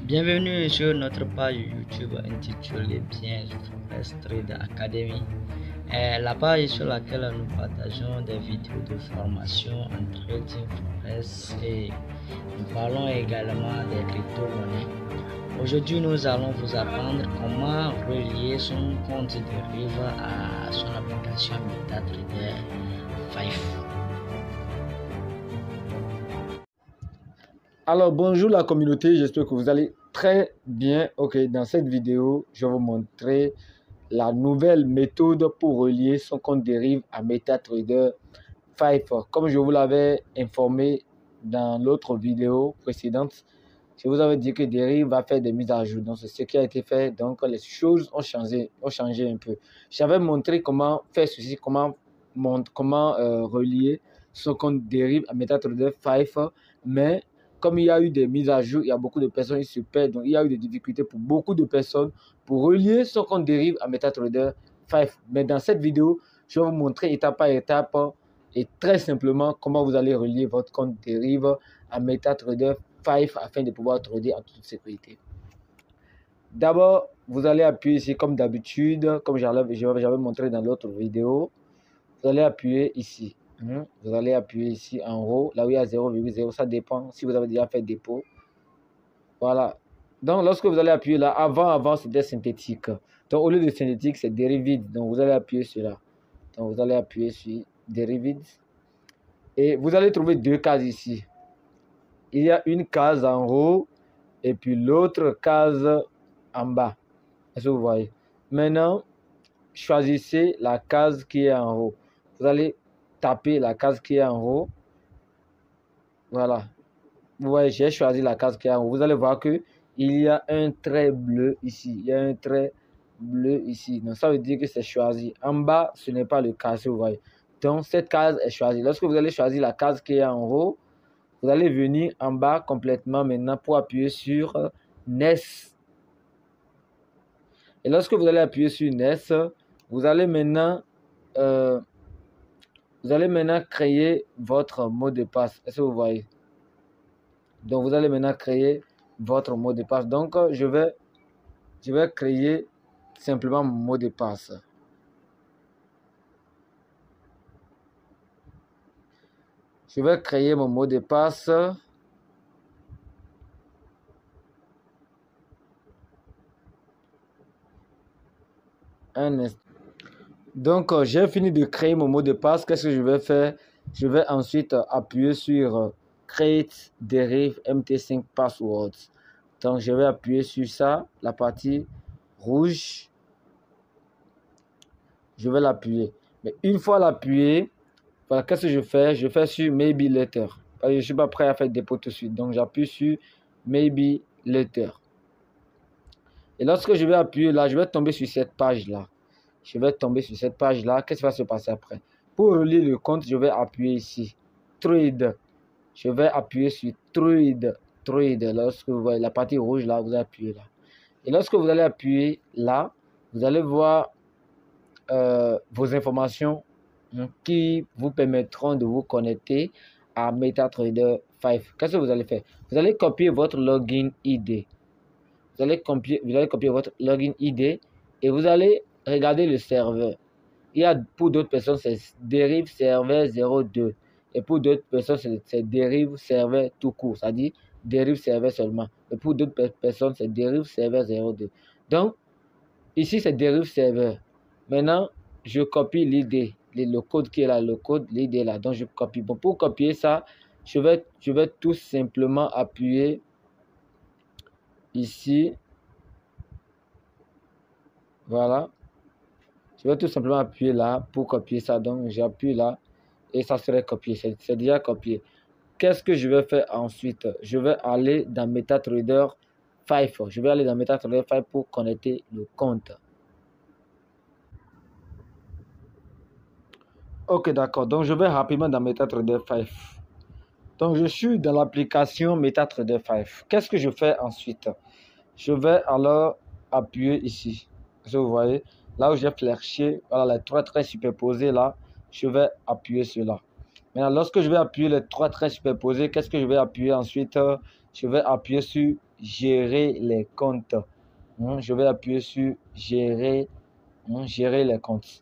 Bienvenue sur notre page YouTube intitulée Bien Forex Trade Academy. La page sur laquelle nous partageons des vidéos de formation en trading forex et nous parlons également des crypto-monnaies. Aujourd'hui, nous allons vous apprendre comment relier son compte de Rive à son application MetaTrader 5. Alors bonjour la communauté, j'espère que vous allez très bien. Ok, dans cette vidéo, je vais vous montrer la nouvelle méthode pour relier son compte Derive à MetaTrader 5. Comme je vous l'avais informé dans l'autre vidéo précédente, je vous avais dit que Derive va faire des mises à jour. Donc c'est ce qui a été fait. Donc les choses ont changé un peu. J'avais montré comment faire ceci, comment relier son compte Derive à MetaTrader 5, mais comme il y a eu des mises à jour, il y a beaucoup de personnes qui se perdent. Donc, il y a eu des difficultés pour beaucoup de personnes pour relier son compte Derive à MetaTrader 5. Mais dans cette vidéo, je vais vous montrer étape par étape et très simplement comment vous allez relier votre compte Derive à MetaTrader 5 afin de pouvoir trader en toute sécurité. D'abord, vous allez appuyer ici comme d'habitude, comme j'avais montré dans l'autre vidéo. Vous allez appuyer ici. Vous allez appuyer ici en haut, là où il y a 0,0, ça dépend si vous avez déjà fait dépôt. Voilà. Donc, lorsque vous allez appuyer là, avant c'était synthétique. Donc, au lieu de synthétique, c'est dérivide. Donc, vous allez appuyer sur là. Donc, vous allez appuyer sur dérivide. Et vous allez trouver deux cases ici. Il y a une case en haut et puis l'autre case en bas. Est-ce que vous voyez? Maintenant, choisissez la case qui est en haut. Vous allez taper la case qui est en haut. Voilà. Vous voyez, j'ai choisi la case qui est en haut. Vous allez voir que il y a un trait bleu ici. Il y a un trait bleu ici. Donc, ça veut dire que c'est choisi. En bas, ce n'est pas le cas, si vous voyez. Donc, cette case est choisie. Lorsque vous allez choisir la case qui est en haut, vous allez venir en bas complètement maintenant pour appuyer sur NES. Et lorsque vous allez appuyer sur NES, vous allez maintenant créer votre mot de passe. Est-ce que vous voyez? Donc, vous allez maintenant créer votre mot de passe. Donc, je vais créer simplement mon mot de passe. Je vais créer mon mot de passe. Donc, j'ai fini de créer mon mot de passe. Qu'est-ce que je vais faire? Je vais ensuite appuyer sur Create Derive MT5 Passwords. Donc, je vais appuyer sur ça, la partie rouge. Je vais l'appuyer. Mais une fois l'appuyé, voilà, qu'est-ce que je fais? Je fais sur Maybe Later. Je ne suis pas prêt à faire dépôt tout de suite. Donc, j'appuie sur Maybe Later. Et lorsque je vais appuyer là, je vais tomber sur cette page-là. Je vais tomber sur cette page-là. Qu'est-ce qui va se passer après? Pour relier le compte, je vais appuyer ici. Trade. Je vais appuyer sur Trade. Trade. Lorsque vous voyez la partie rouge là, vous appuyez là. Et lorsque vous allez appuyer là, vous allez voir vos informations qui vous permettront de vous connecter à MetaTrader 5. Qu'est-ce que vous allez faire? Vous allez copier votre login ID. Vous allez copier votre login ID et vous allez regarder le serveur. Il y a pour d'autres personnes, c'est Derive serveur 02. Et pour d'autres personnes, c'est Derive serveur tout court. C'est-à-dire Derive serveur seulement. Et pour d'autres personnes, c'est Derive serveur 02. Donc, ici, c'est Derive serveur. Maintenant, je copie l'ID. Le code qui est là, le code, l'ID est là. Donc, je copie. Bon, pour copier ça, je vais tout simplement appuyer ici. Voilà. Je vais tout simplement appuyer là pour copier ça. Donc, j'appuie là et ça serait copié. C'est déjà copié. Qu'est-ce que je vais faire ensuite? Je vais aller dans MetaTrader 5. Je vais aller dans MetaTrader 5 pour connecter le compte. Ok, d'accord. Donc, je vais rapidement dans MetaTrader 5. Donc, je suis dans l'application MetaTrader 5. Qu'est-ce que je fais ensuite? Je vais alors appuyer ici. Vous voyez, là où j'ai flashé, voilà les trois traits superposés là, je vais appuyer sur là. Maintenant, lorsque je vais appuyer les trois traits superposés, qu'est-ce que je vais appuyer ensuite? Je vais appuyer sur gérer les comptes. Je vais appuyer sur gérer les comptes.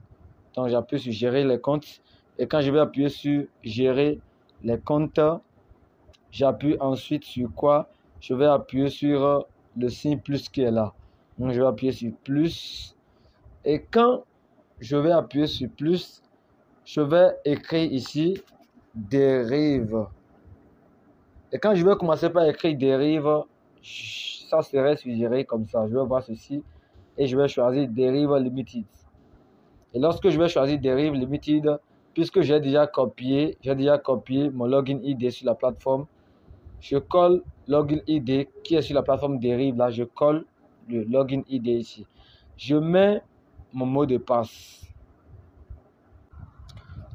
Donc j'appuie sur gérer les comptes. Et quand je vais appuyer sur gérer les comptes, j'appuie ensuite sur quoi? Je vais appuyer sur le signe plus qui est là. Donc je vais appuyer sur plus. Et quand je vais appuyer sur plus, je vais écrire ici dérive. Et quand je vais commencer par écrire dérive, ça serait suggéré comme ça. Je vais voir ceci et je vais choisir dérive limited. Et lorsque je vais choisir dérive limited, puisque j'ai déjà copié mon login ID sur la plateforme, je colle login ID qui est sur la plateforme dérive. Là, je colle le login ID ici. Je mets mon mot de passe.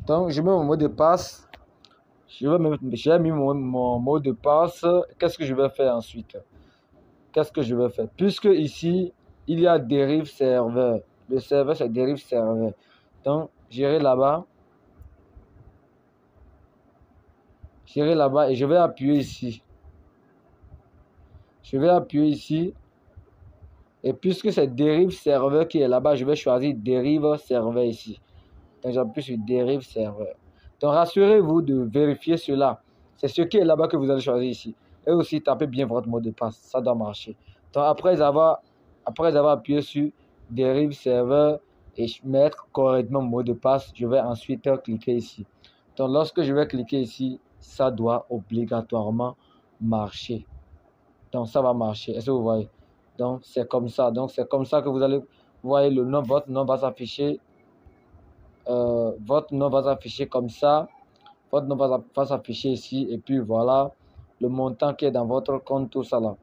Donc, je mets mon mot de passe. J'ai mis mon mot de passe. Qu'est-ce que je vais faire ensuite? Puisque ici, il y a dérive serveur. Le serveur, c'est dérive serveur. Donc, j'irai là-bas. Et je vais appuyer ici. Et puisque c'est dérive serveur qui est là-bas, je vais choisir dérive serveur ici. Donc, j'appuie sur dérive serveur. Donc, rassurez-vous de vérifier cela. C'est ce qui est là-bas que vous allez choisir ici. Et aussi, tapez bien votre mot de passe. Ça doit marcher. Donc, après avoir appuyé sur dérive serveur et mettre correctement mon mot de passe, je vais ensuite cliquer ici. Donc, lorsque je vais cliquer ici, ça doit obligatoirement marcher. Donc, ça va marcher. Est-ce que vous voyez? Donc, c'est comme ça. Donc, c'est comme ça que vous allez... Vous voyez, votre nom va s'afficher. Votre nom va s'afficher comme ça. Votre nom va s'afficher ici. Et puis, voilà le montant qui est dans votre compte, tout ça là.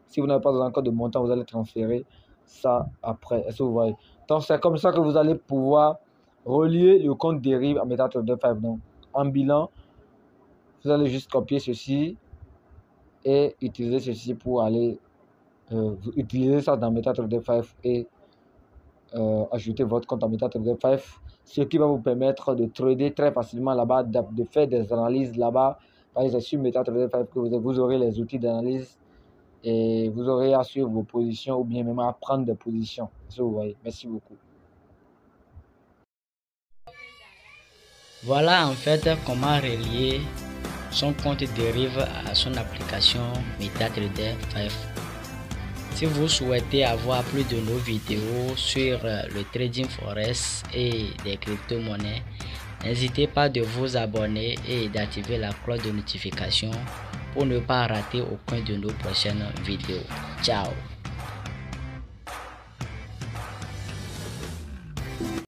Si vous n'avez pas encore de montant, vous allez transférer ça après. Est-ce que vous voyez? Donc, c'est comme ça que vous allez pouvoir relier le compte dérive à MetaTrader 5. Donc, en bilan, vous allez juste copier ceci et utiliser ceci pour aller utiliser ça dans MetaTrader 5 et ajouter votre compte à MetaTrader 5, ce qui va vous permettre de trader très facilement là-bas, de faire des analyses là-bas. C'est sur MetaTrader 5 que vous aurez les outils d'analyse et vous aurez à suivre vos positions ou bien même à prendre des positions. Vous voyez. Merci beaucoup. Voilà en fait comment relier son compte dérive à son application MetaTrader 5. Si vous souhaitez avoir plus de nos vidéos sur le trading forex et des crypto-monnaies, n'hésitez pas de vous abonner et d'activer la cloche de notification pour ne pas rater aucune de nos prochaines vidéos. Ciao!